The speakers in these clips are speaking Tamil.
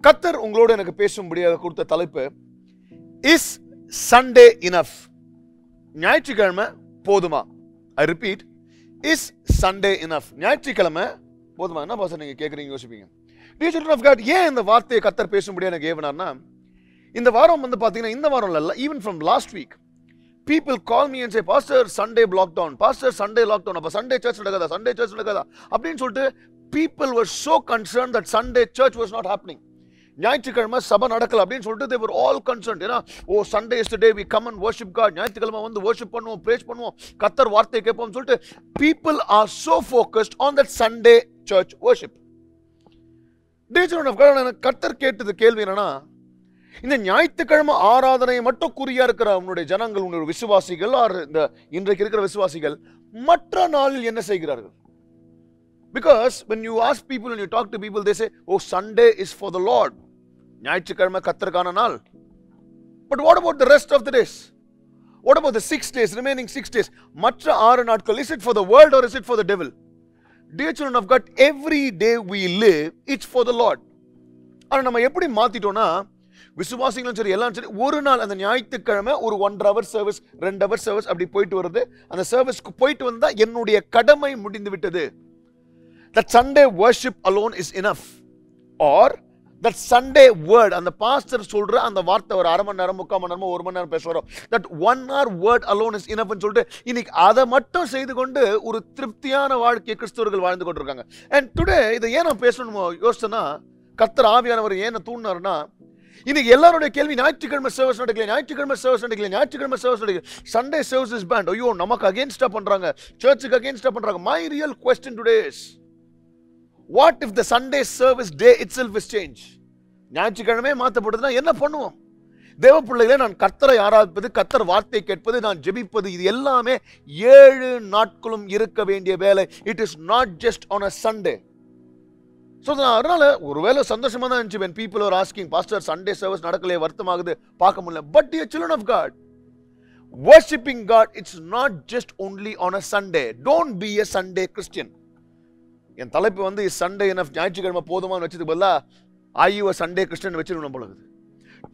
கர்த்தர் உங்களோட எனக்கு பேசும்படியாக கொடுத்த தலைப்பு இஸ் சண்டே இனஃப்? ஞாயிற்றுக்கிழமை போதுமா? I repeat, is Sunday enough? ஞாயிற்றுக்கிழமை போதுமா? என்ன பாஸ்டர் நீங்க கேட்குறீங்க, யோசிப்பீங்க. Dear children of God, ஏன் இந்த வார்த்தையை கர்த்தர் பேசும்படியாக எனக்கு ஏவனார்னா, இந்த வாரம் வந்து பார்த்தீங்கன்னா, இந்த வாரம் இல்லை, even from last week, people call me and say, Pastor, Sunday lockdown, Pastor, Sunday lockdown, அப்போ Sunday church நடக்காதா, Sunday church நடக்காதா அப்படின்னு சொல்லிட்டு people were so concerned that Sunday church was not happening. ஞாயிற்றுக்கிழமை சபை நடக்கல அப்படின்னு சொல்லிட்டு they were all concerned. ஏன்னா Sunday is the day we come and worship God. ஞாயிற்றுக்கிழமை வந்து worship பண்ணுவோம், praise பண்ணுவோம், கர்த்தர் வார்த்தையை கேட்போம்னு சொல்லிட்டு people are so focused on that Sunday church worship. Dear children of God, கர்த்தர் கேட்டது கேள்வி என்னன்னா, இந்த ஞாயிற்றுக்கிழமை ஆராதனை மட்டும் குறியா இருக்கிற உன்னுடைய ஜனங்கள், உன்னுடைய விசுவாசிகள், இந்த இன்றைக்கு இருக்கிற விசுவாசிகள் மற்ற நாளில் என்ன செய்கிறார்கள்? Because when you ask people, when you talk to people, they say, oh, Sunday is for the Lord. ஞாயிற்றுக்கிழமை கர்த்தருக்கான நாள். But what about the rest of the days? What about the 6 days, remaining 6 days? மற்ற 6 நாட்கள், is it for the world or is it for the devil? Dear children of God, every day we live, it's for the Lord. ஆனா நம்ம எப்படி மாத்திட்டோம்னா, விசுவாசிகளும் சரி எல்லாம் சரி, ஒரு நாள் அந்த ஞாயிற்றுக்கிழமை ஒரு 1 hour சர்வீஸ், 2 hour சர்வீஸ் அப்படி போயிட்டு வருது. அந்த சர்வீஸ்க்கு போயிட்டு வந்தா என்னுடைய கடமை முடிந்து விட்டது. That Sunday worship alone is enough. Or that Sunday word, and the pastor சொல்ற அந்த வார்த்தை ஒரு அரை மணி நேரம், 3/4 மணி நேரம், 1 மணி நேரம் பேசுறோம், that 1 hour word alone is enough ன்னு சொல்லிட்டு இன்னைக்கு அதை மட்டும் செய்து கொண்டு ஒரு திருப்தியான வாழ்க்கையை கிறிஸ்தவர்கள் வாழ்ந்து கொண்டிருக்காங்க. And today இதை ஏன் நான் பேசணும் யோசிச்சேன்னா, கர்த்தர் ஆவியானவர் ஏன் தூண்டினார்னா, இன்னைக்கு எல்லாருடைய கேள்வி, ஞாயிற்றுக்கிழமை சர்வீஸ் நடக்கல, ஞாயிற்றுக்கிழமை சர்வீஸ் நடக்கல, ஞாயிற்றுக்கிழமை சர்வீஸ் நடக்கல, சண்டே சர்வீஸ் இஸ் பேண்ட். ஐயோ, நமக்கு அகேன்ஸ்டா பண்றாங்க, சர்ச்சுக்கு அகேன்ஸ்டா பண்றாங்க. My real question today is, what if the Sunday service day itself is changed? ஞாயிற்றுக்கிழமை மாற்றப்படுதுன்னா என்ன பண்ணுவோம்? தேவ பிள்ளைகளே, நான் கர்த்தரை ஆராதிப்பது, கர்த்தர் வார்த்தை கேட்பது, நான் ஜெபிப்பது, இது எல்லாமே 7 நாட்களும் இருக்க வேண்டிய வேலை. It is not just on a Sunday. So அதனால ஒருவேளை சந்தோஷமா தான் இருந்துச்சு when people are asking, Pastor, Sunday service நடக்கலையே, வருத்தமாகுது, பார்க்க முடியல. But dear children of God, worshiping God, it's not just only on a Sunday. Don't be a Sunday Christian. என் தலைப்பு வந்து சண்டே இனஃப், ஞாயிற்றுக்கிழமை போதுமான்னு வச்சதுக்கு பதிலா are you a Sunday Christian வச்சிருக்கணும் போல இருக்குது.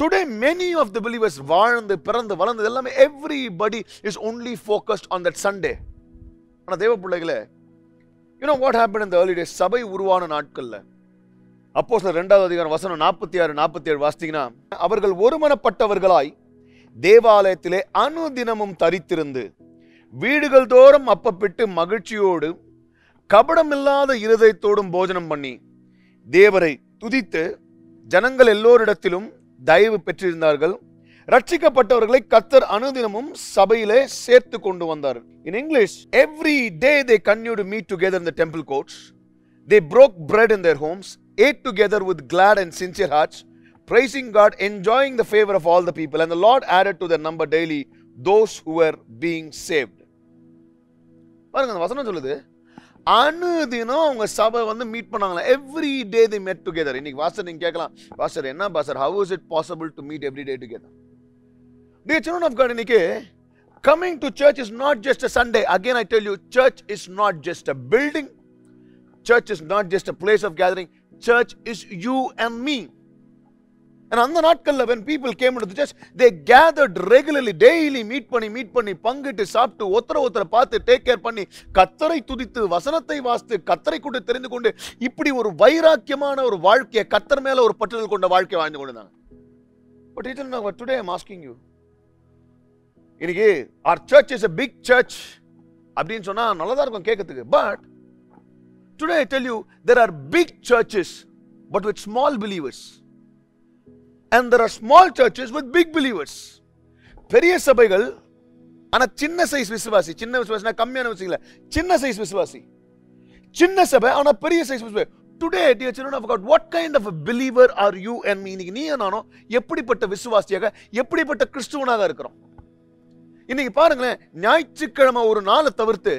Today many of the believers, வாழ்ந்து பிறந்து வளர்ந்து எல்லாமே, everybody is only focused on that Sunday. ஆனா தேவ பிள்ளைகளே, you know what happened in the early days? சபை உருவான நாட்கள்ல அப்போஸ்தலர் 2வது அதிகாரம் வசனம் 46, 47 வாசித்தீங்கன்னா, அவர்கள் ஒருமனப்பட்டவர்களாய் தேவாலயத்திலே அனுதினமும் தரித்திருந்து வீடுகள் தோறும் அப்பப்பிட்டு மகிழ்ச்சியோடு கபடமில்லாத இருதயத்தோடும் போஜனம் பண்ணி தேவரை துதித்து ஜனங்கள் எல்லோரிடத்திலும் தயவு பெற்றிருந்தார்கள். ரட்சிக்கப்பட்டவர்களை கர்த்தர் அனுதினமும் சபையிலே சேர்த்து கொண்டு வந்தார். In English, every day they continued to meet together in the temple courts. They broke bread in their homes, ate together with glad and sincere hearts, praising God, enjoying the favor of all the people, and the Lord added to their number daily those who were being saved. பாருங்க, அந்த வசனம் சொல்லுது, அனுதினம் அவங்க சபை வந்து மீட் பண்ணாங்களா. Every day they met together. இன்னைக்கு பாஸ்டர் நீங்க கேட்கலாம், பாஸ்டர் என்ன pastor, how is it possible to meet every day together? Dear children of God, இன்னைக்கு coming to church is not just a Sunday. Again I tell you, church is not just a building, church is not just a place of gathering, church is you and me. And அந்த நாட்கள்ல when people came into the church, they gathered regularly, daily meet பண்ணி பங்கிட்டு சாப்பிட்டு ஒருத்தரை பார்த்து டேக் கேர் பண்ணி கர்த்தரை துதித்து வசனத்தை வாசித்து கர்த்தரை கூட தெரிந்து கொண்டு இப்படி ஒரு வைராக்கியமான ஒரு வாழ்க்கையை, கர்த்தர் மேல ஒரு பற்றுதல் கொண்ட வாழ்க்கையை வாழ்ந்து கொண்டிருந்தாங்க. But today I'm asking you, இன்னைக்கு our church is a big church அப்படின்னு சொன்னா நல்லதா இருக்கும் கேட்கிறதுக்கு. But today I tell you, there are big churches but with small believers. And there are small churches with big believers. பெரிய சபைகள் ஆனா சின்ன சைஸ் விசுவாசி. சின்ன விசுவாசினா கம்மியான விசுவாசி இல்ல, சின்ன சைஸ் விசுவாசி. சின்ன சபை ஆனா பெரிய சைஸ் விசுவாசி. Today, dear children of God, what kind of a believer are you and me? இன்னைக்கு நீ நானும் எப்படிப்பட்ட விசுவாசியாக, எப்படிப்பட்ட கிறிஸ்துவனாக இருக்கிறோம்? இன்னைக்கு பாருங்களேன், ஞாயிற்றுக்கிழமை ஒரு நாளை தவிர்த்து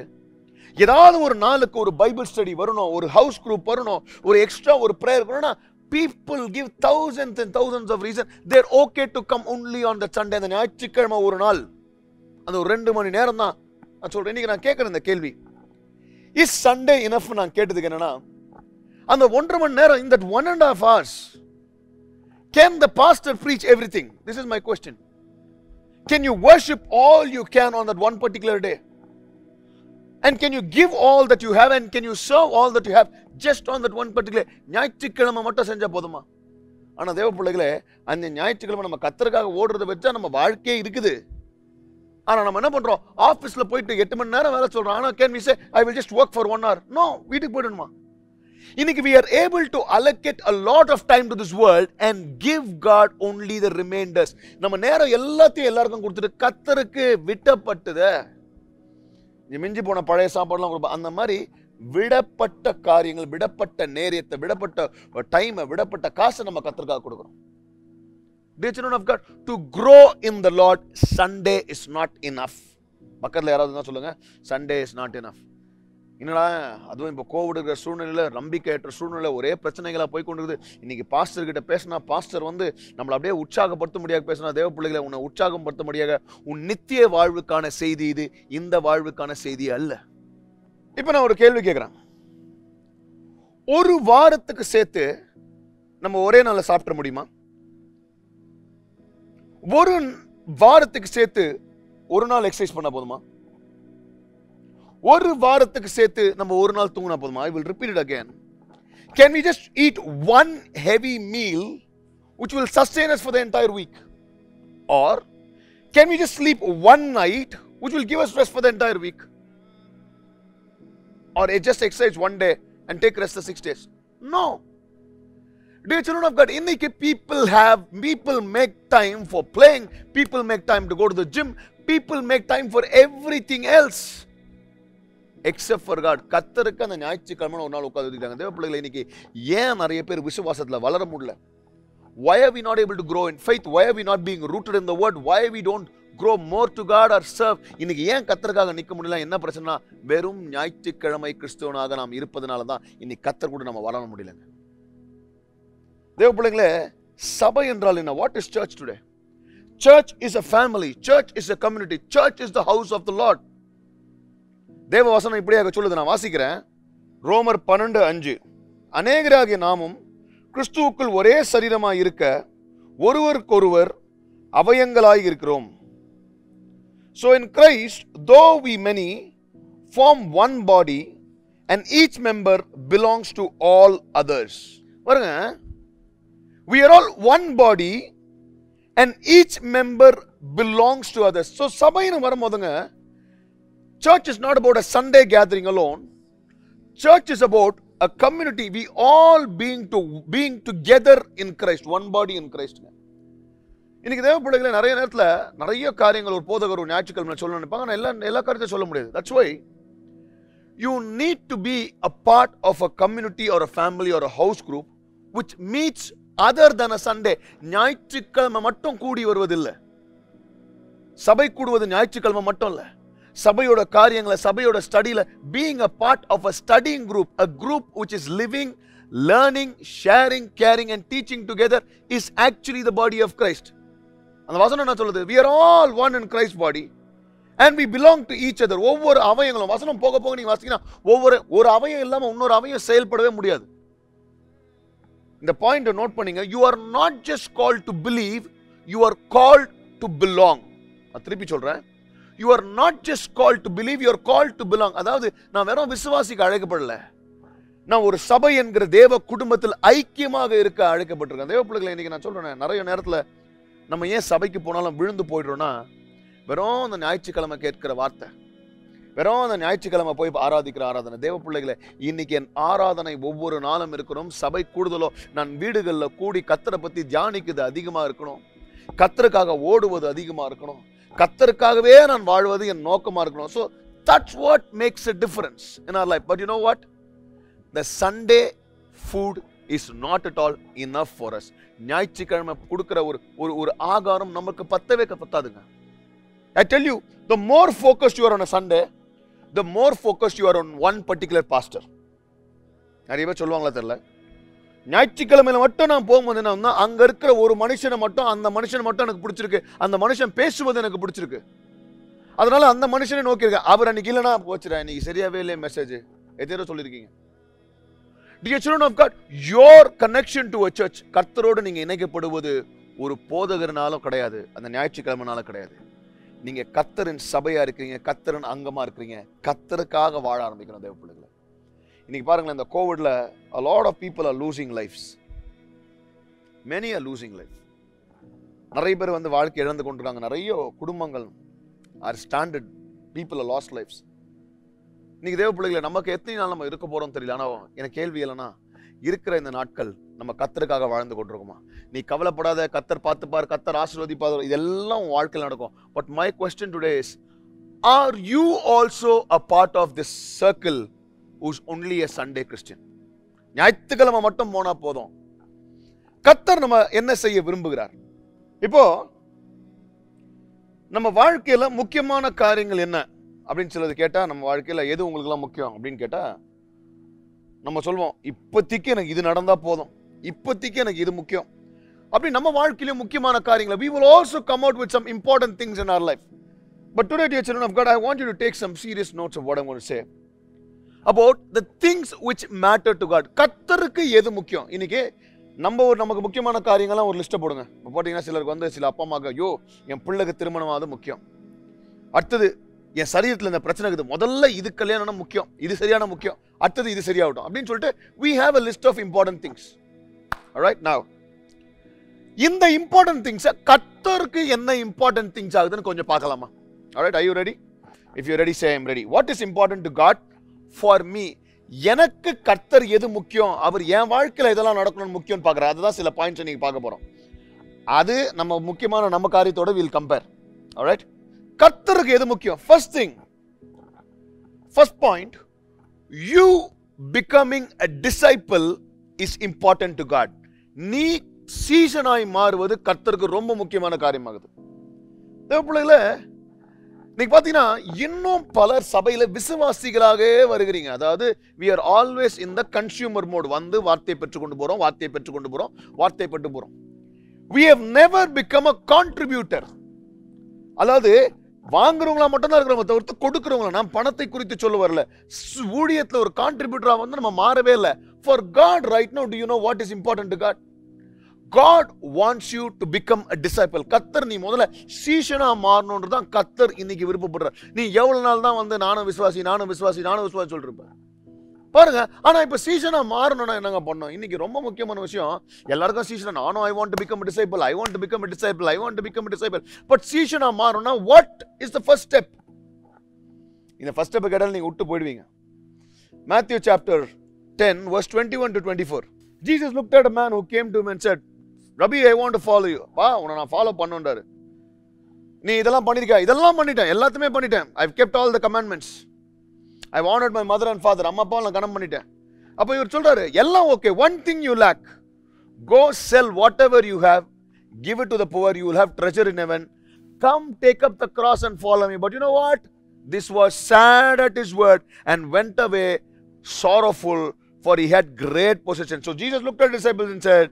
ஏதாவது ஒரு நாளுக்கு ஒரு பைபிள் ஸ்டடி வரணும், ஒரு ஹவுஸ் குரூப் வரணும், ஒரு எக்ஸ்ட்ரா ஒரு பிரேயர் வரணும்னா people give thousands and thousands of reasons. They're okay to come only on the Sunday. அந்த ஞாயிற்றுக்கிழமை ஒரு நாள், அந்த ஒரு 2 மணி நேரம் தான். நான் சொல்றேன், இன்னைக்கு நான் கேட்கிறேன் இந்த கேள்வி, இஸ் சண்டே இனஃப்? நான் கேட்டதுக்கு என்னன்னா, அந்த 1.5 மணி நேரம், in that 1.5 hours, Can the pastor preach everything? This is my question. Can you worship all you can on that one particular day? And can you give all that you have, and can you serve all that you have just on that one particular ஞாயிற்றுக்கிழமை மட்டும் செஞ்சா போதுமா? ஆனா தேவ பிள்ளைகளே, அந்த ஞாயிற்றுக்கிழமை நம்ம கர்த்தருக்காக ஓடுறத வச்சா நம்ம வாழ்க்கையே இருக்குது. ஆனா நம்ம என்ன பண்றோம்? ஆபீஸ்ல போயிட்டு 8 மணி நேரம் வேலை சொல்றோம். ஆனா can we say I will just work for 1 hour? No, வீட்டுக்கு போய்டணுமா? இன்னைக்கு we are able to allocate a lot of time to this world and give God only the remainders. நம்ம நேரம் எல்லாத்தையும் எல்லாருக்கும் கொடுத்துட்டு கர்த்தருக்கு விட்டப்பட்டது, மிஞ்சி போன பழைய சாப்பாடுலாம் கொடுப்போம். அந்த மாதிரி விடப்பட்ட காரியங்கள், விடப்பட்ட நேரத்தை, விடப்பட்ட டைமை, விடப்பட்ட காசை நம்ம கர்த்தருக்காக கொடுக்கிறோம். Dear children of God, to grow in the Lord, Sunday is not enough. பக்கத்தில் யாராவது தான் சொல்லுங்க, Sunday is not enough. என்னடா அதுவும் இப்போ கோவிட் இருக்கிற சூழ்நிலையில், நம்பிக்கையற்ற சூழ்நிலை, ஒரே பிரச்சனைகளாக போய் கொண்டிருக்குது. இன்னைக்கு பாஸ்டர் கிட்ட பேசினா பாஸ்டர் நம்மளை அப்படியே உற்சாகப்படுத்த முடியாது பேசினா, தேவ பிள்ளைகளை உன்னை உற்சாகப்படுத்த முடியாத உன் நித்திய வாழ்வுக்கான செய்தி இது, இந்த வாழ்வுக்கான செய்தி அல்ல. இப்போ நான் ஒரு கேள்வி கேட்குறேன். ஒரு வாரத்துக்கு சேர்த்து நம்ம ஒரே நாளில் சாப்பிட முடியுமா? ஒரு வாரத்துக்கு சேர்த்து ஒரு நாள் எக்ஸசைஸ் பண்ண போதுமா? ஒரு வாரத்துக்கு சேர்த்து நம்ம ஒரு நாள் தூங்கினா போதுமா? I will repeat it again. Can we just eat one heavy meal which will sustain us for the entire week? Or can we just sleep one night which will give us rest for the entire week? Or just exercise one day and take rest the 6 days? No. Dear children of God, இன்னைக்கு people make time for playing, people make time to go to the gym, people make time for everything else except for God. கர்த்தருக்கு அந்த ஞாயிற்றுக்கிழமை ஒரு நாள் உட்கார்ந்துட்டாங்க. தேவ பிள்ளைகளை இன்னைக்கு ஏன் நிறைய பேர் விசுவாசத்துல வளர முடியல? Why are we not able to grow in faith? Why are we not being rooted in the word? Why we don't grow more to God or serve? இன்னைக்கு ஏன் கர்த்தருக்காக நிக்க முடியல? என்ன பிரச்சனை? வெறும் ஞாயிற்றுக்கிழமை கிறிஸ்தவனாக நாம் இருப்பதனால தான் இன்னைக்கு கர்த்தர் கூட நம்ம வளர முடியலங்க. தேவ பிள்ளைகளே, சபை என்றால் என்ன? What is church today? Church is a family. Church is a community. Church is the house of the Lord. தேவ வசனம் இப்படியாக சொல்லுது, நான் வாசிக்கிறேன். ரோமர் 12:5. அநேகராகிய நாமும் கிறிஸ்துவுக்குள் ஒரே சரீரமாய் இருக்க ஒருவருக்கொருவர் அவயங்களாய் இருக்கிறோம். So in Christ, though we many form one body and each member belongs to all others. பாருங்க, we are all one body and each member belongs to others. So சபைன்னு வரும்போதுங்க, church is not about a Sunday gathering alone. Church is about a community. We all being together in Christ, one body in Christ. இன்னைக்கு தேவ பிள்ளைகளை நிறைய நேரத்தில் நிறைய காரியங்கள் ஒரு போதகர் ஒரு ஞாயிற்றுக்கிழமை சொல்ல நினைப்பாங்க. ஆனால் எல்லா காரியத்தையும் சொல்ல முடியாது. That's why you need to be a part of a community or a family or a house group which meets other than a Sunday. ஞாயிற்றுக்கிழமை மட்டும் கூடி வருவதில்லை. சபை கூடுவது ஞாயிற்றுக்கிழமை மட்டும் இல்லை. சபையோட காரியங்களை, சபையோட ஸ்டடியில being a part of a studying group, a group which is living, learning, sharing, caring and teaching together is actually the body of Christ. அந்த வசனம் என்ன சொல்லுது? We are all one in Christ's body and we belong to each other. ஒவ்வொரு அவயங்களும் வசனம் போக போக நீங்க வாசிச்சீங்கன்னா ஒரு அவயம் இல்லாம இன்னொரு அவயம் செயல்படவே முடியாது. இந்த பாயிண்ட் நோட் பண்ணீங்க. You are not just called to believe, you are called to belong. நான் திருப்பி சொல்றேன். You are not just called to believe, you are called to belong. அதாவது நான் வெறும் விசுவாசிக்கு அழைக்கப்படல, நான் ஒரு சபை என்கிற தேவ குடும்பத்தில் ஐக்கியமாக இருக்க அழைக்கப்பட்டிருக்கேன். தேவ பிள்ளைகளை இன்னைக்கு நான் சொல்றேன், நிறைய நேரத்தில் நம்ம ஏன் சபைக்கு போனாலும் விழுந்து போயிடுறோம்னா, வெறும் அந்த ஞாயிற்றுக்கிழமை கேட்கிற வார்த்தை, வெறும் அந்த ஞாயிற்றுக்கிழமை போய் ஆராதிக்கிற ஆராதனை. தேவ பிள்ளைகளை, இன்னைக்கு என் ஆராதனை ஒவ்வொரு நாளும் இருக்கணும். சபை கூடுதலோ நான் வீடுகளில் கூடி கர்த்தரை பத்தி தியானிக்குது அதிகமாக இருக்கணும். கர்த்தருக்காக ஓடுவது அதிகமாக இருக்கணும். கர்த்தருக்காகவே நான் வாழ்வது என் நோக்கமா இருக்கணும். So that's what makes a difference in our life. But you know what? The Sunday food is not at all enough for us. ஞாயிற்றுக்கிழமை கொடுக்கிற ஒரு ஆகாரம் நமக்கு பத்தாதுங்க. I tell you, the more focused you are on a Sunday, the more focused you are on one particular pastor. நிறைய பேர் சொல்லுவாங்களா தெரியல, ஞாயிற்றுக்கிழமையில மட்டும் நான் போகும்போது என்ன, அங்க இருக்கிற ஒரு மனுஷனை மட்டும், அந்த மனுஷனை மட்டும் எனக்கு பிடிச்சிருக்கு, அந்த மனுஷன் பேசுவது எனக்கு பிடிச்சிருக்கு, அதனால அந்த மனுஷனை நோக்கி இருக்க. அவர் அன்னைக்கு இல்லைன்னா போச்சுடா, இன்னைக்கு சரியாவே இல்லை மெசேஜ் எத்தனை சொல்லியிருக்கீங்க. Dear children of God, your connection to a church, கர்த்தரோடு நீங்க இணைக்கப்படுவது ஒரு போதகர்னாலும் கிடையாது, அந்த ஞாயிற்றுக்கிழமைனாலும் கிடையாது. நீங்க கர்த்தரின் சபையா இருக்கீங்க, கர்த்தரின் அங்கமா இருக்கீங்க, கர்த்தருக்காக வாழ ஆரம்பிக்கணும் தேவ பிள்ளைகளை. இன்னைக்கு பாருங்களேன், இந்த கோவிட்ல a lot of people are losing lives. Many are losing life. நிறைய பேர் வந்து வாழ்க்கை இழந்து கொண்டிருக்காங்க. நிறைய குடும்பங்கள் are stranded. People are lost lives. இன்னைக்கு தேவ பிள்ளைகளை நமக்கு எத்தனை நாள் நம்ம இருக்க போறோம் தெரியல. ஆனா எனக்கு கேள்வி இல்லைன்னா, இருக்கிற இந்த நாட்கள் நம்ம கர்த்தருக்காக வாழ்ந்து கொண்டிருக்கோமா? நீ கவலைப்படாத, கர்த்தர் பார்த்துப்பார், கர்த்தர் ஆசீர்வதிப்பார், இதெல்லாம் உன் வாழ்க்கையில் நடக்கும். But my question today is, are you also a part of this circle who's only a Sunday Christian? ஞாயிற்றுக்கிழமை மட்டும் போனா போதும். கர்த்தர் நம்ம என்ன செய்ய விரும்புகிறார்? இப்போ நம்ம வாழ்க்கையில முக்கியமான காரியங்கள் என்ன அப்படின்னு சிலது கேட்டா, நம்ம வாழ்க்கையில எது உங்களுக்கு எல்லாம் முக்கியம் அப்படின்னு கேட்டா நம்ம சொல்வோம், இப்போதைக்கு எனக்கு இது நடந்தா போதும், இப்போதைக்கு எனக்கு இது முக்கியம். அப்படி நம்ம வாழ்க்கையில முக்கியமான காரியங்களை we will also come out with some important things in our life. But today, dear children of God, I want you to take some serious notes of what I'm going to say about the things which matter to God. கர்த்தருக்கு எது முக்கியம்? இன்னைக்கு நமக்கு முக்கியமான காரியங்கள்லாம் ஒரு லிஸ்ட்டை போடுங்க. இப்போ போட்டிங்கன்னா சிலருக்கு வந்து சில அப்பா அம்மாக்கு, ஐயோ என் பிள்ளைக்கு திருமணமாவது முக்கியம், அடுத்தது என் சரீரத்தில் இந்த பிரச்சனை இருக்குது, முதல்ல இது கல்யாணம் முக்கியம், இது சரியான முக்கியம், அடுத்தது இது சரியாகட்டும் அப்படின்னு சொல்லிட்டு we have a list of important things. Alright, now இந்த important things கர்த்தருக்கு என்ன important things ஆகுதுன்னு கொஞ்சம் பார்க்கலாமா? Alright, are you ready? If you're ready, say I'm ready. What is important to God? For me, எனக்கு கர்த்தர் எது முக்கியம், அவர் என் வாழ்க்கையில் இதெல்லாம் நடக்கணும்னு முக்கியம்னு பார்க்குறாரு. அதுதான் சில பாயிண்ட்ஸ் நீங்க பார்க்க போறோம். அது நம்ம முக்கியமான நம்ம காரியத்தோட we'll compare. Alright, கர்த்தருக்கு எது முக்கியம்? First thing, first point, you becoming a disciple is important to God. நீ சீஷனாய் மாறுவது கர்த்தருக்கு ரொம்ப முக்கியமான காரியமாகுது. தேவ பிள்ளைகளே, நீங்க பாத்தீங்கன்னா இன்னும் பலர் சபையில விசுவாசிகளாக வருகிறீங்க. அதாவது we are always in the consumer mode. வந்து வார்த்தையை பெற்றுக்கொண்டு போறோம், வார்த்தையை பெற்றுக்கொண்டு போறோம், வார்த்தையை பெற்று போறோம். We have never become a contributor. அதாவது வாங்குறவங்களா மட்டும் தான் இருக்கிறவங்க தவிர்த்து கொடுக்கிறவங்களா. நான் பணத்தை குறித்து சொல்ல வரல, ஊழியத்துல ஒரு கான்ட்ரிபியூட்டரா வந்து நம்ம மாறவே இல்லை. For God right now, do you know what is important to God? God wants you to become a disciple. கர்த்தர் நீ முதல்ல சீஷனா மாறணும்ன்றது தான் கர்த்தர் இன்னைக்கு விருப்பப்படுறார். நீ எவ்வளவு நாள் தான் வந்து நானும் விசுவாசி சொல்லிருப்ப பாருங்க. ஆனா இப்ப சீஷனா மாறணும்னா என்னங்க பண்ணணும்? இன்னைக்கு ரொம்ப முக்கியமான விஷயம், எல்லாருக்கும் சீஷனா, நானும் I want to become a disciple, I want to become a disciple, I want to become a disciple. But சீஷனா மாறணும்னா what is the first step? இந்த first step கேட்டால நீங்க விட்டு போயிடுவீங்க. Matthew chapter 10 verse 21 to 24. Jesus looked at a man who came to him and said, Rabbi, I want to follow you. பா, உன்னை நான் ஃபாலோ பண்ணுன்றாரு. நீ இதெல்லாம் பண்ணிருக்க? இதெல்லாம் பண்ணிட்டேன், எல்லாத்தையுமே பண்ணிட்டேன். I've kept all the commandments. I've honored my mother and father. அம்மா அப்பாவை நான் கனம் பண்ணிட்டேன். அப்போ இவர் சொல்றாரு, எல்லாம் okay, one thing you lack. Go sell whatever you have, give it to the poor, you will have treasure in heaven. Come, take up the cross and follow me. But you know what? This was sad at his word and went away sorrowful, for he had great possession. So Jesus looked at the disciples and said,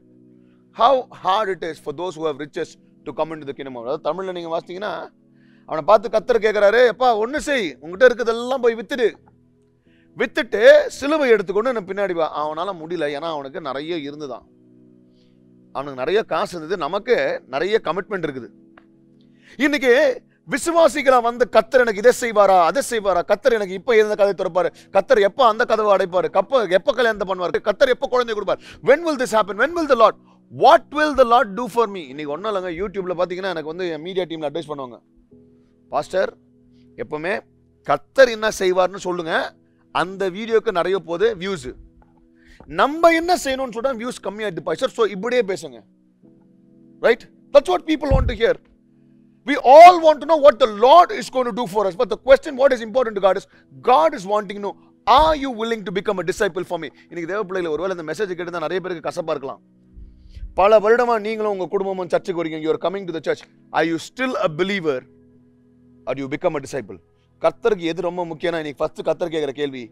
how hard it is for those who have riches to come into the kingdom of God. அதாவது தமிழ்ல நீங்க வாசித்தீங்கன்னா, அவனை பார்த்து கர்த்தர் கேட்கிறாரு, அப்பா ஒண்ணு செய், உங்ககிட்ட இருக்கிறதெல்லாம் போய் வித்துட்டு சிலுவை எடுத்துக்கொண்டு என்ன பின்னாடி வா. அவனால முடியல, ஏன்னா அவனுக்கு நிறைய இருந்துதான், அவனுக்கு நிறைய காசு இருந்தது, நமக்கு நிறைய கமிட்மெண்ட் இருக்குது. இன்னைக்கு விசுவாசிகளா வந்து கர்த்தர் எனக்கு இதை செய்வாரா அதை செய்வாரா, கர்த்தர் எனக்கு இப்ப எந்த கதை திறப்பாரு, கர்த்தர் எப்ப அந்த கதவை அடைப்பாரு, எப்ப கல்யாணத்தை பண்ணுவாரு, கர்த்தர் எப்ப குழந்தை கொடுப்பாரு, when will this happen, when will the Lord, what will the Lord do for me? இன்னைக்கு ஒன்றும் இல்லைங்க, யூடியூப்ல பார்த்தீங்கன்னா எனக்கு வந்து மீடியா டீம்ல அட்வைஸ் பண்ணுவாங்க, பாஸ்டர் எப்பவுமே கர்த்தர் என்ன செய்வார்னு சொல்லுங்க, அந்த வீடியோக்கு நிறைய போகுது வியூஸ், நம்ம என்ன செய்யணும்னு சொன்னா வியூஸ் கம்மியாயிட்டு பாஸ்டர், ஸோ இப்படியே பேசுங்க. Right, that's what people want to hear. We all want to know what the Lord is going to do for us, but the question what is important to God is wanting to know, are you willing to become a disciple for me? இன்னைக்கு தேவ பிள்ளைகளை ஒருவேளை இந்த மெசேஜ் கேட்டு நிறைய பேருக்கு கசப்பா இருக்கலாம். பல வருடமா நீங்களும் உங்க குடும்பமும் சர்ச்சுக்கு வரீங்க, you are coming to the church. Are you still a believer or you become a disciple? கர்த்தருக்கு எது ரொம்ப முக்கியம்னா, இன்னைக்கு ஃபர்ஸ்ட் கர்த்தர் கேட்கிற கேள்வி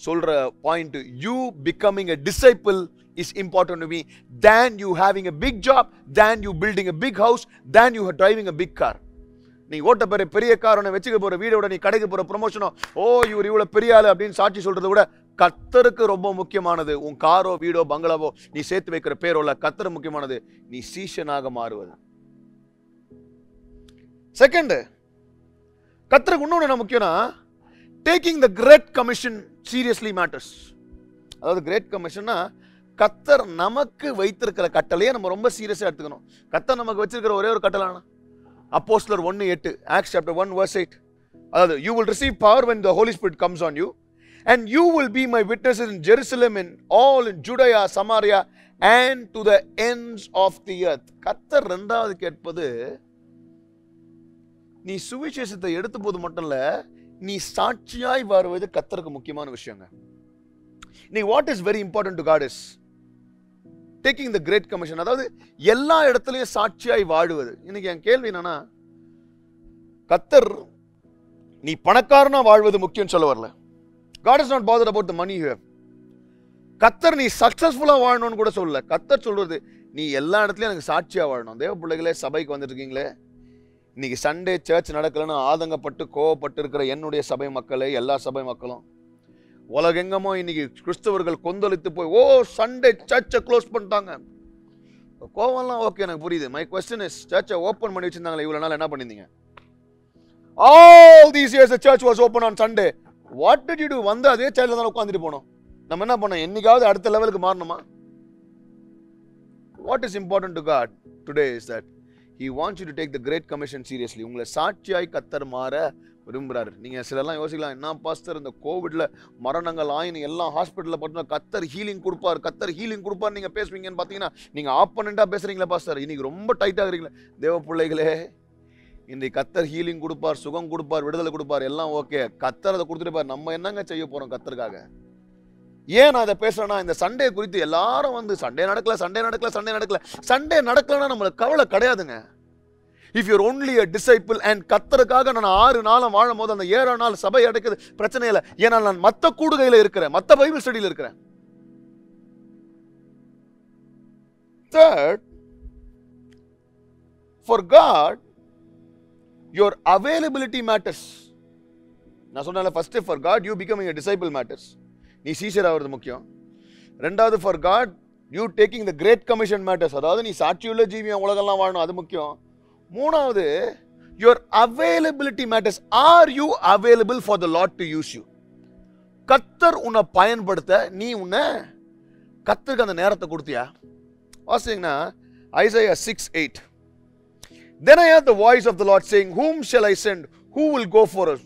சொல்ற point, you becoming a disciple is important to me than you having a big job, than you building a big house, than you driving a big car. நீ ஓட்ட பெரிய கார், உன்னை வச்சுக்க போற வீடோட, நீ கடைக்கு போற ப்ரொமோஷனோ, ஓ இவர் இவ்வளவு பெரிய ஆளு அப்படின்னு சாட்சி சொல்றதை விட கர்த்தருக்கு ரொம்ப முக்கியமானது உன் காரோ வீடோ பங்களாவோ நீ சேர்த்து வைக்கிற பேரோ இல்ல. கர்த்தர் முக்கியமானது நீ சீஷனாக மாறுவது. செகண்ட், கர்த்தருக்கு இன்னொன்னு என்ன முக்கியம்னா taking the great commission seriously matters. அதாவது கிரேட் கமிஷன்னா கர்த்தர் நமக்கு வைத்திருக்கிற கட்டளையை நம்ம ரொம்ப சீரியஸா எடுத்துக்கணும். கர்த்தர் நமக்கு வச்சிருக்கிற ஒரே ஒரு கட்டளைனா அப்போஸ்தலர் 1:8, Acts chapter 1 verse 8. அதாவது you will receive power when the Holy Spirit comes on you and you will be my witnesses in Jerusalem, in all in Judea, Samaria and to the ends of the earth. கர்த்தர் இரண்டாவது கேட்பது நீ சுவிசேஷத்தை எடுத்த போது மட்டும் இல்ல, நீ சாட்சியாய் வருவது கர்த்தருக்கு முக்கியமான விஷயங்க. நீ what is very important to God is taking the great commission. அதாவது எல்லா இடத்துலயும் சாட்சியாய் வாழுவது. இன்னைக்கு என் கேள்வி என்னன்னா, கர்த்தர் நீ பணக்காரனா வாழ்வது முக்கியம் சொல்ல வரல. God is not bothered about the money you have. கர்த்தர் நீ சக்சஸ்ஃபுல்லா வாழணும்னு கூட சொல்லல. கர்த்தர் சொல்றது நீ எல்லா இடத்துலயும் எனக்கு சாட்சியா வாழணும். தேவ பிள்ளைகளே, சபைக்கு வந்துட்டு இருக்கீங்களே, இன்னைக்கு சண்டே சர்ச் நடக்கலன்னு ஆதங்கப்பட்டு கோவப்பட்டு இருக்கிற என்னுடைய சபை மக்களே, எல்லா சபை மக்களும் உலகெங்கமோ இன்னைக்கு கிறிஸ்தவர்கள் கொந்தளித்து போய் ஓ சண்டே சர்ச்சை க்ளோஸ் பண்ணிட்டாங்க. கோவம்லாம் ஓகே, எனக்கு புரியுது. மை क्वेश्चन இஸ், சர்ச்சை ஓப்பன் பண்ணி வச்சிருந்தாங்களே இவ்வளவு நாள் என்ன பண்ணிருந்தீங்க? All these years the church was open on Sunday. What did you do? வந்து அதே சேர்ல தான் உட்கார்ந்துட்டு போனோம். நம்ம என்ன பண்ணோம்? என்னைக்காவது அடுத்த லெவலுக்கு மாறணுமா? What is important to God today is that He wants you to take the great commission seriously. உங்களை சாட்சியாய் கர்த்தர் மாற விரும்புறாரு. நீங்க சிலர்லாம் யோசிக்கலாம், என்ன பாஸ்டர் இந்த கோவிட்ல மரணங்கள் ஆயின்னு எல்லாம் ஹாஸ்பிட்டல்ல பார்த்தா கர்த்தர் ஹீலிங் கொடுப்பார், கர்த்தர் ஹீலிங் கொடுப்பார் நீங்க பேசுவீங்கன்னு பாத்தீங்கன்னா நீங்க ஆப்போனண்டா பேசுறீங்களா பாஸ்டர்? இன்னைக்கு ரொம்ப டைட் ஆகுறீங்களா? தேவ பிள்ளைகளே, இன்றைக்கு கர்த்தர் ஹீலிங் கொடுப்பார், சுகம் கொடுப்பார், விடுதலை கொடுப்பார், எல்லாம் ஓகே. கர்த்தர் அதை கொடுத்துட்டு பாரு, நம்ம என்னங்க செய்ய போறோம் கர்த்தருக்காக? ஏன் நான் அதை பேசுறேன்னா, இந்த சண்டே குறித்து எல்லாரும் வந்து சண்டே நடக்கல, சண்டே நடக்கல, சண்டே நடக்கல, சண்டே நடக்கலன்னா நம்மளுக்கு கவலை கிடையாதுங்க. If you're only a disciple and கர்த்தருக்காக நான் 6 நாளும் வாழும் போது அந்த 7 நாள் சபை அடைக்கிறது பிரச்சனை இல்லை. ஏன்னா நான் மத்த கூடுகையில இருக்கிறேன், மத்த பைபிள் ஸ்டடியில இருக்கிறேன். Third, for God your availability matters. நான் சொன்னேன்ல, first for God you becoming a disciple matters. நீ சீஷர் ஆகிறது முக்கியம். ரெண்டாவது for God you taking the great commission matters. அதாவது நீ சாட்சியுள்ள ஜீவியம் உலகெல்லாம் வாழணும், அது முக்கியம். மூணாவது your availability matters. Are you available for the Lord to use you? கர்த்தர் உன்னை பயன்படுத்த நீ உன்னை கர்த்தருக்கு அந்த நேரத்தை கொடுத்தியா? வாசிங்கன்னா Isaiah 6:8. Then I heard the voice of the Lord saying, whom shall I send? Who will go for us?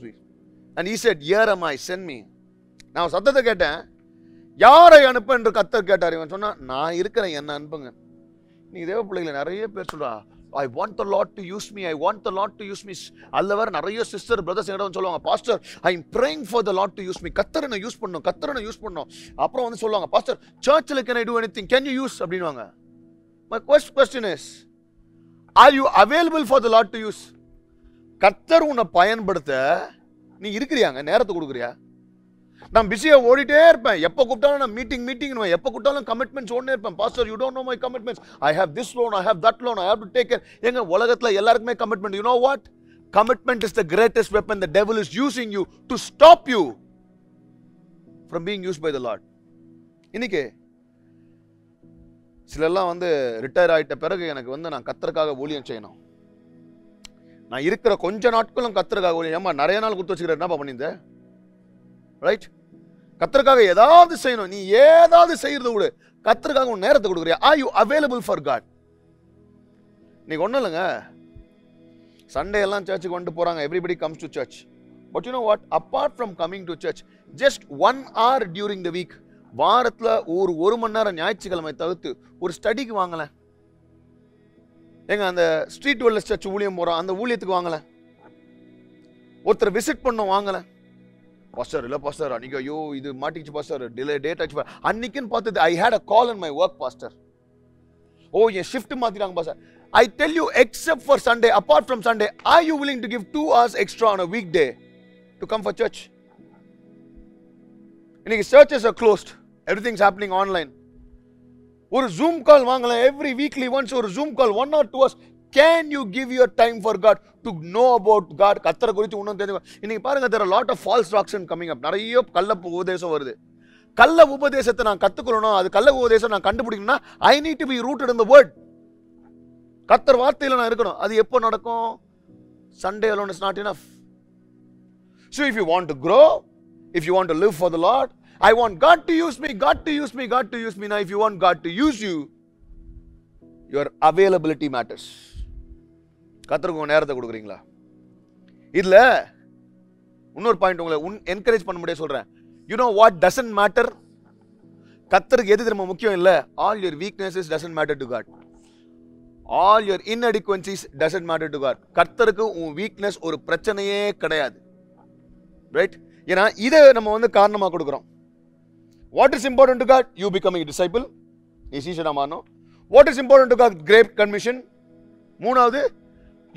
And he said, here am I, send me. நான் சத்தத்தை கேட்டேன், யாரை அனுப்ப என்று கர்த்தர் கேட்டார். இவன் சொன்னா, நான் இருக்கிறேன், என்ன அனுப்புங்க. நீ தேவ பிள்ளைகளை நிறைய பேர் சொல்றா, I want the Lord to use me, I want the Lord to use me. அல்லவர் நிறைய சிஸ்டர் பிரதர்ஸ் என்கிட்ட சொல்லுவாங்க, pastor I am praying for the Lord to use me. கர்த்தர் என்ன யூஸ் பண்ணணும், கர்த்தர் என்ன யூஸ் பண்ணணும். அப்புறம் வந்து சொல்லுவாங்க, பாஸ்டர் சர்ச்சில் can I do anything, can you use அப்படின்வாங்க. My question is, are you available for the Lord to use? கர்த்தர் உன்னை பயன்படுத்த நீ இருக்கிறியாங்க, நேரத்தை கொடுக்குறியா? நான் பிஸியா ஓடிட்டே இருப்பேன், எப்போ கூப்பிட்டாலும் நான் மீட்டிங் எப்போ கூப்பிட்டாலும் கமிட்மெண்ட்ஸ் ஓடனே இருப்பேன். Pastor you don't know my commitments, I have this loan, I have that loan, I have to take care. எங்க உலகத்துல எல்லாருக்குமே commitment. You know what? Commitment is the greatest weapon the devil is using you to stop you from being used by the lord. இன்னைக்கு சிலெல்லாம் வந்து ரிட்டையர் ஆயிட்ட பிறகு எனக்கு வந்து நான் கர்த்தருக்காக ஊழியம் செய்யணும், நான் இருக்கிற கொஞ்ச நாட்களும் கர்த்தருக்காக ஊழியம். ஏமா நிறைய நாள் கொடுத்து வச்சுக்கிற, என்னப்பா பண்ணியிருந்த? ரைட், கர்த்தருக்காக ஏதாவது செய்யணும். நீ ஏதாவது செய்யறது விடு, கர்த்தருக்காக உன் நேரத்தை கொடுக்குறியா? Are you available for God? நீங்க ஒண்ணும் இல்லைங்க, சண்டே எல்லாம் சர்ச்சுக்கு வந்துட்டு போறாங்க, everybody comes to church. But you know what? Apart from coming to church, just 1 hour during the week, வாரத்துல ஒரு மணி நேரம் ஞாயிற்றுக்கிழமை தவிர்த்து ஒரு ஸ்டடிக்கு வாங்கல. எங்க அந்த ஸ்ட்ரீட் வெல்னஸ் சர்ச் ஊழியம் போறோம், அந்த ஊழியத்துக்கு வாங்கல. ஒருத்தர் விசிட் பண்ணோம், வாங்கல. பாஸ்டர் இல்ல பாஸ்டர் அன்னைக்கு ஐயோ இது மாட்டிச்சு பாஸ்டர், டிலே டேட் ஆச்சு அன்னைக்குன்னு பார்த்தது. I had a call in my work pastor. ஓ என் ஷிஃப்ட் மாத்திட்டாங்க pastor. I tell you, except for Sunday, apart from Sunday, are you willing to give 2 hours extra on a weekday to come for church? இன்னைக்கு churches are closed, everything's happening online. ஒரு Zoom call வாங்கலாம், every weekly once ஒரு Zoom call 1 or 2 hours. Can you give your time for God to know about God? கர்த்தரை குறித்து இன்னும் தெரிஞ்சுக்க. இன்னைக்கு பாருங்க, there are a lot of false doctrine coming up. நிறைய கள்ள உபதேசம் வருது. கள்ள உபதேசத்தை நான் கத்துக்கணும், அது கள்ள உபதேசம் நான் கண்டுபிடிக்கணும்னா I need to be rooted in the word. கர்த்தர் வார்த்தையில நான் இருக்கணும். அது எப்போ நடக்கும்? Sunday alone is not enough. So if you want to grow, if you want to live for the Lord, I want God to use me, God to use me, God to use me. Now if you want God to use you, your availability matters. கர்த்தருக்கு உங்க நேரத்தை கொடுக்குறீங்களா? இதுல இன்னொரு பாயிண்ட் உங்களை என்கரேஜ் பண்ண முடியாது சொல்றேன். You know what doesn't matter? கர்த்தருக்கு எது ரொம்ப முக்கியம் இல்ல? All your weaknesses doesn't matter to God. All your inadequacies doesn't matter to God. கர்த்தருக்கு உன் weakness ஒரு பிரச்சனையே கிடையாது. Right? ஏன்னா இதை நம்ம வந்து காரணமா கொடுக்கிறோம். What is important to God? You becoming a disciple. நீ சீஷனா மாறணும். What is important to God? Great commission. மூணாவது,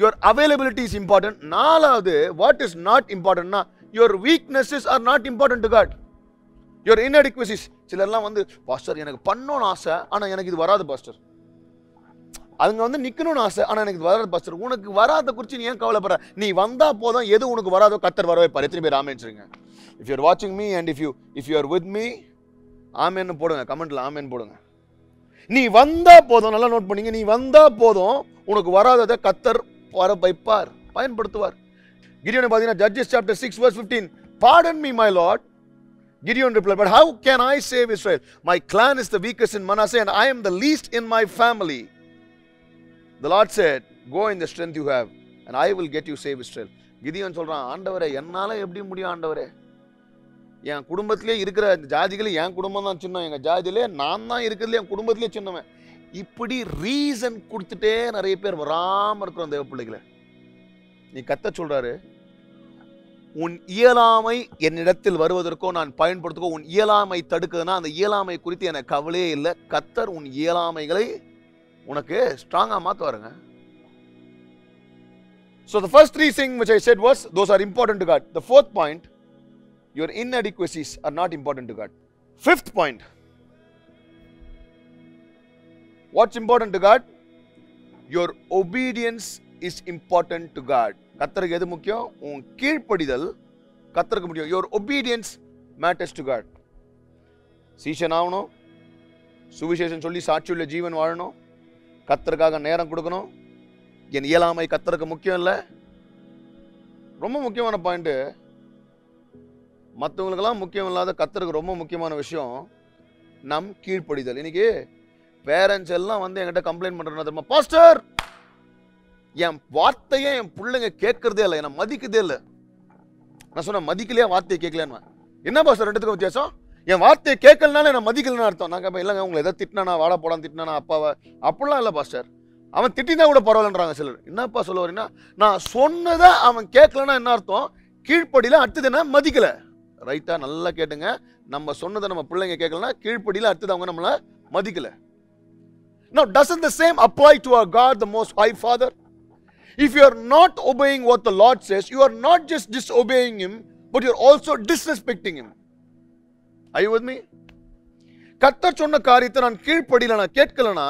your availability is important. நாலாவது, what is not important na, your weaknesses are not important to God. Your inadequacies. சிலர்லாம் வந்து பாஸ்டர் எனக்கு பண்ணணும்னு ஆசை, ஆனா எனக்கு இது வராது பாஸ்டர். அதுங்க வந்து நிக்கணும்னு ஆசை, ஆனா எனக்கு இது வராது பாஸ்டர். உனக்கு வராத குறித்து நீ ஏன் கவலைப்படுற? நீ வந்தா போதும், எது உனக்கு வராதோ கர்த்தர் வரவே பாரு. எத்தனை பேர் ஆமென் சொல்லுங்க? If you are watching me and if you are with me, ஆமென் போடுங்க, கமெண்ட்ல ஆமென் போடுங்க. நீ வந்தா போதும், நல்லா நோட் பண்ணீங்க, நீ வந்தா போதும், உனக்கு வராததை கர்த்தர் வர வைப்பார், பயன்படுத்துவார். கிடியோனை பார்த்தீங்கன்னா Judges chapter 6 verse 15, pardon me my Lord. Gideon replied, but how can I save Israel? My clan is the weakest in Manasseh and I am the least in my family. The Lord said, go in the strength you have and I will get you save Israel. Gideon சொல்றான், ஆண்டவரே என்னால எப்படி முடியும் ஆண்டவரே? என் குடும்பத்திலே இருக்கிற ஜாதிகளே என் குடும்பம் தான் சின்னம், எங்க ஜாதியிலே நான் தான் இருக்கிறதுல என் குடும்பத்திலே சின்னவன். இப்படி ரீசன் கொடுத்துட்டே நிறைய பேர் வராம இருக்கிறோம் தேவ பிள்ளைகளை. நீ கர்த்தர் சொல்றாரு, உன் இயலாமை என்னிடத்தில் வருவதற்கோ நான் பயன்படுத்துக்கோ, உன் இயலாமை தடுக்குதுன்னா அந்த இயலாமை குறித்து எனக்கு கவலையே இல்லை. கர்த்தர் உன் இயலாமைகளை உனக்கு ஸ்ட்ராங்கா மாத்துவாருங்க. So the first three things which I said was those are important to God. The fourth point, your inadequacies are not important to God. Fifth point, what's important to God? Your obedience is important to God. கர்த்தருக்கு எது முக்கியம்? உன் கீழ்ப்படிதல் கர்த்தருக்கு முக்கியம். Your obedience matters to God. சீஷன் ஆகணும், சுவிசேஷம் சொல்லி சாட்சியுள்ள ஜீவன் வாழணும், கர்த்தருக்காக நேரம் கொடுக்கணும். என் இயலாமை கர்த்தருக்கு முக்கியம் இல்லை. ரொம்ப முக்கியமான பாயிண்ட், மற்றவங்களுக்கெல்லாம் முக்கியம் இல்லாத கர்த்தருக்கு ரொம்ப முக்கியமான விஷயம் நம் கீழ்ப்படிதல். இன்னைக்கு பேரண்ட்ஸ் எல்லாம் வந்து என்கிட்ட கம்ப்ளைண்ட் பண்றேன்னா தெரியுமா, பாஸ்டர் என் வார்த்தையே என் பிள்ளைங்க கேட்கறதே இல்லை, என்னை மதிக்கதே இல்லை. நான் சொன்னேன் மதிக்கலையா வார்த்தையை கேட்கலன்னு. என்ன பாஸ்டர் ரெண்டுத்துக்கும் வித்தியாசம்? என் வார்த்தையை கேட்கலனால என்ன மதிக்கலன்னு அர்த்தம். நான் கேட்பேன், இல்லைங்க உங்களை எதாவது திட்டினா வாடா போடான்னு திட்டினா அப்பாவை, அப்படிலாம் இல்லை பாஸ்டர், அவன் திட்டினா கூட பரவாயில்லன்றாங்க சிலர். என்னப்பா சொல்ல வரீங்கன்னா, நான் சொன்னதை அவன் கேட்கலன்னா என்ன அர்த்தம்? கீழ்ப்படியில அடுத்தது என்ன? மதிக்கல. ரைட்டா? நல்லா கேட்டுங்க. நம்ம சொன்னதை நம்ம பிள்ளைங்க கேட்கலன்னா கீழ்ப்படியில அடுத்தது அவங்க நம்மளை மதிக்கல. Now doesn't the same apply to our God, the Most High Father? If you are not obeying what the Lord says, you are not just disobeying Him, but you are also disrespecting Him. Are you with me? கர்த்தர் சொன்ன காரியத்தை நான் கீழ்ப்படியில நான் கேட்கலனா,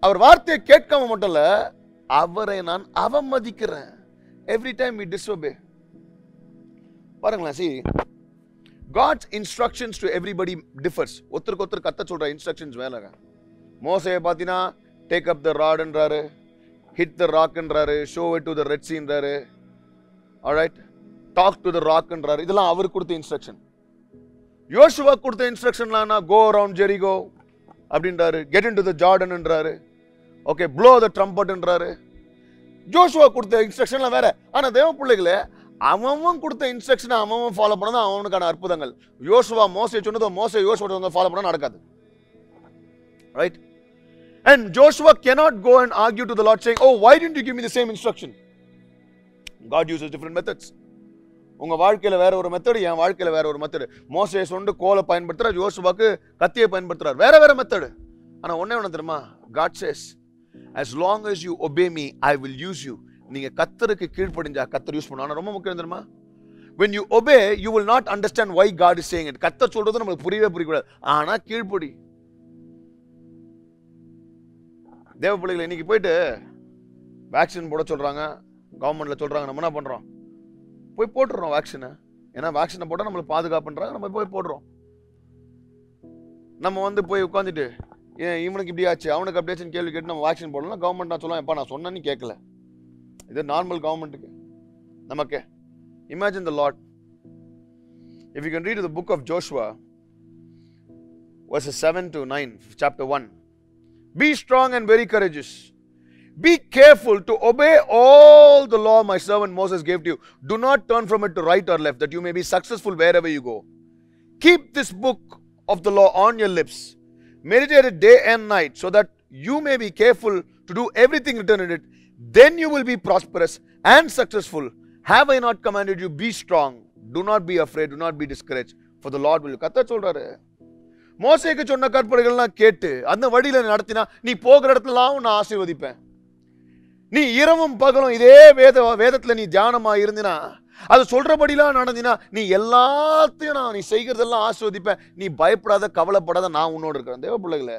அவர் வார்த்தையை கேட்காம மட்டும் இல்ல, அவரை நான் அவமதிக்கிறேன். Every time we disobey. பாருங்களேன், see, God's instructions to everybody differs. ஒருத்தருக்கு ஒருத்தர் கர்த்தர் சொல்ற இன்ஸ்ட்ரக்ஷன்ஸ் வேறங்க. மோசேயை பார்த்தீங்கன்னா டேக் அப் த ராட் என்றாரு, ஹிட் த ராக் என்றாரு, show it to the Red Sea என்றாரு, alright, talk to the rock என்றாரு. இதெல்லாம் அவர் கொடுத்த இன்ஸ்ட்ரக்ஷன். யோசுவா கொடுத்த இன்ஸ்ட்ரக்ஷன்லாம் கோ அரவுண்ட் ஜெரிகோ அப்படின்றாரு, get into the Jordan என்றாரு, ஓகே, ப்ளோ த ட்ரம்பட் என்றாரு. ஜோஷுவா கொடுத்த இன்ஸ்ட்ரக்ஷன்லாம் வேற. ஆனா தேவ பிள்ளைகளே, அவன் கொடுத்த இன்ஸ்ட்ரக்ஷனை அவன் ஃபாலோ பண்ணதான் அவனுக்கான அற்புதங்கள். யோசுவா மோசே சொன்னதோ மோசே யோசுவா ஃபாலோ பண்ண நடக்காது. Right? And Joshua cannot go and argue to the Lord saying, oh, why didn't you give me the same instruction? God uses different methods. உங்க வாழ்க்கையில வேற ஒரு மெத்தட், என் வாழ்க்கையில வேற ஒரு மெத்தட். மோசே சொண்டு கோலை பயன்படுத்துறார், யோசுவாக்கு கத்தியை பயன்படுத்துறார். வேற வேற மெத்தட். ஆனா ஒண்ணே ஒண்ணு தெரியுமா? God says, as long as you obey me, I will use you. நீங்க கர்த்தருக்கு கீழ்ப்படிஞ்சா கர்த்தர் யூஸ் பண்ணுவாங்க. ரொம்ப முக்கியம் தெரியுமா? When you obey, you will not understand why God is saying it. கர்த்தர் சொல்றது நமக்கு புரியவே புரியக்கூடாது. ஆனா கீழ்ப்படி. தேவ பிள்ளைகளை இன்னைக்கு போயிட்டு வேக்சின் போட சொல்றாங்க, கவர்மெண்ட்ல சொல்றாங்க, நம்ம என்ன பண்றோம்? போய் போட்டுறோம் வேக்சினை. ஏன்னா வேக்சினை போட்டால் நம்மளுக்கு பாதுகாப்புன்றாங்க, நம்ம போய் போடுறோம். நம்ம வந்து போய் உட்காந்துட்டு ஏன் இவனுக்கு இப்படி ஆச்சு அவனுக்கு அப்படியாச்சுன்னு கேள்வி கேட்டு நம்ம வேக்சின் போடலாம். கவர்மெண்ட் நான் சொல்லுவேன், எப்பா நான் சொன்னேன்னு கேட்கல. இது நார்மல் கவர்மெண்ட்டுக்கு. நமக்கு imagine the Lord. If you can read the book of Joshua verses 7 to 9, chapter 1. Be strong and very courageous. Be careful to obey all the law my servant Moses gave to you. Do not turn from it to right or left, that you may be successful wherever you go. Keep this book of the law on your lips. Meditate it day and night, so that you may be careful to do everything written in it. Then you will be prosperous and successful. Have I not commanded you? Be strong. Do not be afraid. Do not be discouraged. For the Lord will. கர்த்தர் சொல்றாரு, மோசேக்கு சொன்ன கற்பனைகள்லாம் கேட்டு அந்த வழியில நடத்தினா நீ போகிற இடத்துலலாம் நான் ஆசீர்வதிப்பேன். நீ இரவும் பகலும் இதே வேதத்துல நீ தியானமா இருந்தினா, அது சொல்றபடிலாம் நடந்தினா, நீ எல்லாத்தையும் நீ செய்கிறதெல்லாம் ஆசீர்வதிப்பேன். நீ பயப்படாத, கவலைப்படாத, நான் உன்னோடு இருக்கிறேன். தேவ பிள்ளைகளே,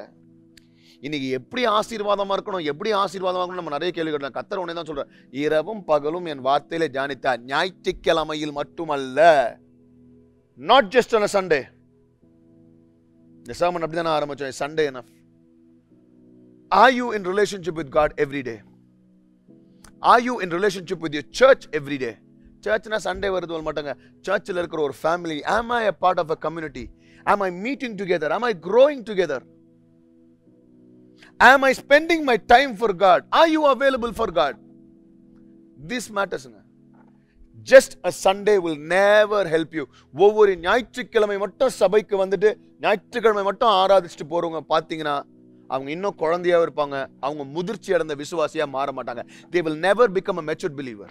இன்னைக்கு எப்படி ஆசீர்வாதமா இருக்கணும், எப்படி ஆசீர்வாதமா இருக்கணும் நம்ம நிறைய கேள்வி கேட்டோம். கர்த்தர் உடனே தான் சொல்றேன், இரவும் பகலும் என் வார்த்தையில தியானித்தார். ஞாயிற்றுக்கிழமையில் மட்டுமல்ல, நாட் ஜஸ்ட் ஆன் சண்டே. இந்த sermon அப்படிதான் நான் ஆரம்பிச்சேன். Sunday enough. Are you in relationship with God every day? Are you in relationship with your church every day? Churchna Sunday வருது மாட்டாங்க. சர்ச்சில் இருக்கிற ஒரு family. Am I a part of a community? Am I meeting together? Am I growing together? Am I spending my time for God? Are you available for God? This matters. Just a Sunday will never help you. ஒவ்வொரு ஞாயிற்றுக்கிழமை மட்டும் சபைக்கு வந்துட்டு ஞாயிற்றுக்கிழமை மட்டும் ஆராதிச்சுட்டு போறவங்க பாத்தீங்கன்னா அவங்க இன்னும் குழந்தையா இருப்பாங்க. அவங்க முதிர்ச்சி அடைந்த விசுவாசியா மாற மாட்டாங்க. They will never become a matured believer.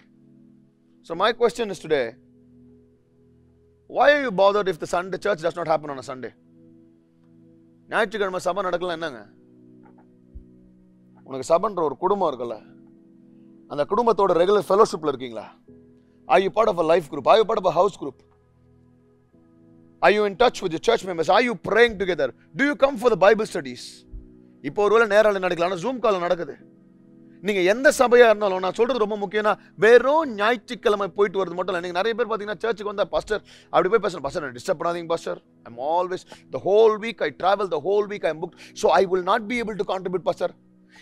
So my question is today, why are you bothered if the Sunday church does not happen on a Sunday? ஞாயிற்றுக்கிழமை சபை நடக்கலாம் என்னங்க? உனக்கு சபைன்ற ஒரு குடும்பம் இருக்குல்ல, அந்த குடும்பத்தோட ரெகுலர் ஃபெலோஷிப்ல இருக்கீங்களா? Are you part of a life group? Are you part of a house group? Are you in touch with your church members? Are you praying together? Do you come for the Bible studies? இப்போ ஒருவேளை நேரால நடக்கலாம், ஜூம் கால் நடக்குது. நீங்க எந்த சபையா இருந்தாலும் நான் சொல்றது ரொம்ப முக்கியம்னா, வெறும் ஞாயிற்றுக்கிழமை போயிட்டு வரது மட்டும் இல்லை. நீங்க நிறைய பேர் பாத்தீங்கன்னா சர்ச்சுக்கு வந்தா பாஸ்டர் அப்படி போய் பேசுறேன், பாஸ்டர் டிஸ்டர்ப் பண்ணாதீங்க pastor, I'm always the whole week I travel, the whole week I'm booked, so I will not be able to contribute pastor.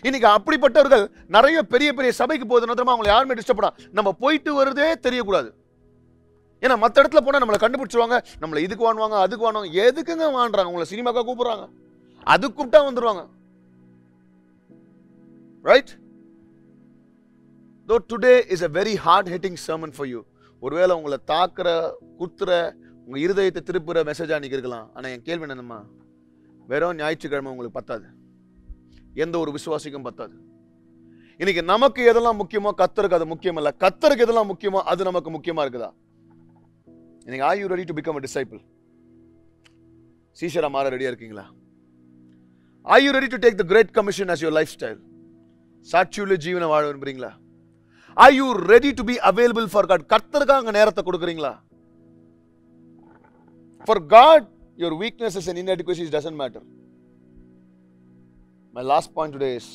இன்னைக்கு அப்படிப்பட்டவர்கள் நிறைய பெரிய பெரிய சபைக்கு போகுதுன்னா அவங்களை யாருமே டிஸ்டர்ப் பண்ணா நம்ம போயிட்டு வருதே தெரியக்கூடாது. ஏன்னா மற்ற இடத்துல போனா நம்மளை கண்டுபிடிச்சிருவாங்க, நம்மளை இதுக்கு வாங்குவாங்க, அதுக்கு வாங்குவாங்க. எதுக்குங்க வாங்குறாங்க? உங்களை சினிமாக்கா கூப்பிடுறாங்க, அது கூப்பிட்டா வந்துருவாங்க. Right? Though today is a very hard hitting sermon for you. ஒருவேளை உங்களை தாக்குற, குத்துற, உங்க இருதயத்தை திருப்புற மெசேஜா நீங்க இருக்கலாம். ஆனா என் கேள்வி என்னன்னா, வெறும் ஞாயிற்றுக்கிழமை உங்களுக்கு பத்தாது, எந்த ஒரு விசுவாசிக்கும் பத்தாது. இன்னைக்கு நமக்கு எதெல்லாம் முக்கியமோ கர்த்தருக்கு அது முக்கியம் இல்ல, கர்த்தருக்கு எதெல்லாம் முக்கியமோ அது நமக்கு முக்கியமா இருக்குதா? இன்னைக்கு are you ready to become a disciple? சீஷரா மாற ரெடியா இருக்கீங்களா? Are you ready to take the great commission as your lifestyle? சாட்சியுள்ள ஜீவனை வாழ விரும்புறீங்களா? Are you ready to be available for God? கர்த்தருக்கு அங்க நேரத்தை கொடுக்குறீங்களா? For God, your weaknesses and inadequacies doesn't matter. My last point today is,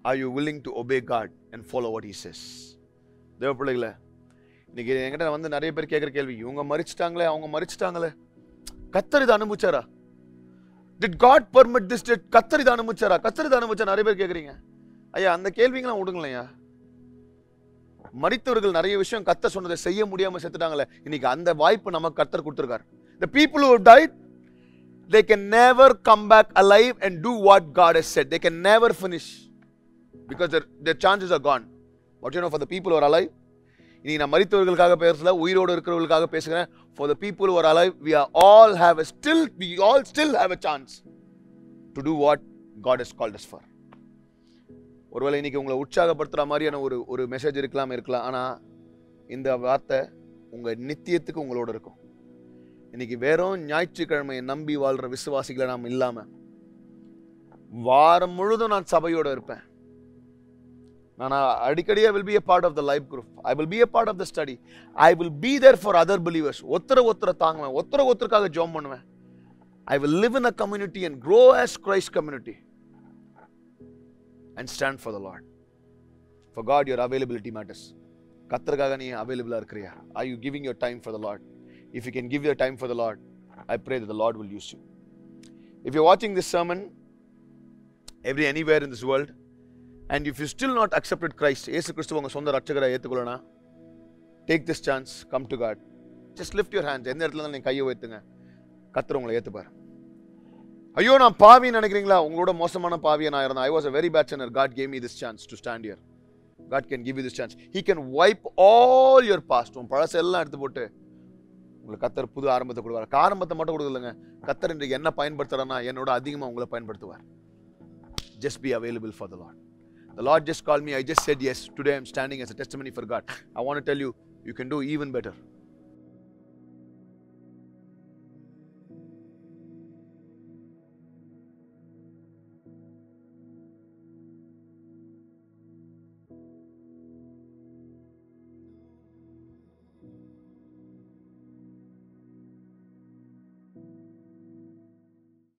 are you willing to obey God and follow what He says? தேவ பிள்ளைகளே, இன்னைக்கு என்கிட்ட வந்து நிறைய பேர் கேட்குற கேள்வி, இவங்க மரிச்சிட்டாங்களே, அவங்க மரிச்சிட்டாங்களே, கர்த்தர் இதை அனுபவிச்சாரா? Did God permit this? கர்த்தர் இதை அனுபவிச்சாரா? கர்த்தர் இதை அனுபவிச்சா? நிறைய பேர் கேட்குறீங்க. ஐயா, அந்த கேள்விங்களாம் விடுங்களையா. மரித்தவர்கள் நிறைய விஷயம் கர்த்தர் சொன்னதை செய்ய முடியாம செத்துட்டாங்களே, இன்னைக்கு அந்த வாய்ப்பு நமக்கு கர்த்தர் கொடுத்திருக்கார். The people who have died, they can never come back alive and do what God has said. They can never finish because their chances are gone. But you know, for the people who are alive, இன்னைக்கு நான் மரித்தவர்களுக்காக பேசல, உயிரோடு இருக்கிறவர்களுக்காக பேசுகிறேன். For the people who are alive, we all still have a chance to do what God has called us for. ஒருவேளை இன்னைக்கு உங்களை உற்சாகப்படுத்துற மாதிரியான ஒரு மெசேஜ் இருக்கலாம். ஆனா இந்த வார்த்தை உங்க நித்தியத்துக்கு உங்களோட இருக்கும். இன்னைக்கு வெறும் ஞாயிற்றுக்கிழமையை நம்பி வாழ்ற விசுவாசிகளை நாம் இல்லாம வாரம் முழுதும் நான் சபையோட இருப்பேன். நான் அடிக்கடியே will be a part of the life group. I will be a part of the study. I will be there for other believers. ஒருத்தர தாங்குவேன், ஒருத்தருக்காக ஜெபம் பண்ணுவேன். I will live in a community and grow as Christ community and stand for the Lord. For God, your availability matters. கர்த்தருக்காக நீ available இருக்கறியா? Are you giving your time for the Lord? If you can give your time for the Lord, I pray that the Lord will use you. If you're watching this sermon anywhere in this world, and if you still not accepted Christ, இயேசு கிறிஸ்துவை உங்க சொந்த ரட்சகரை ஏத்துக்கொள்ளனா, take this chance, come to God. Just lift your hands. எந்த இடத்துல நீங்க கையை உயர்த்துங்க, கர்த்தர் உங்களை ஏத்துப்பார். ஐயோ நான் பாவின்னு நினைக்கிறீங்களா? உங்களோட மோசமான பாவியா நான் இருந்தேன். I was a very bad sinner. God gave me this chance to stand here. God can give you this chance. He can wipe all your past. உன் பழசெல்லாம் எடுத்து போட்டு உங்களுக்கு கர்த்தர் புது ஆரம்பத்தை கொடுப்பார். ஆரம்பத்தை மட்டும் கொடுக்கலங்க, கர்த்தர் இன்றைக்கு என்ன பயன்படுத்துறானா என்னோட அதிகமாக உங்களை பயன்படுத்துவார். Just be available for the Lord. The Lord just called me. I just said yes. Today I'm standing as a testimony for God. I want to tell you, you can do even better.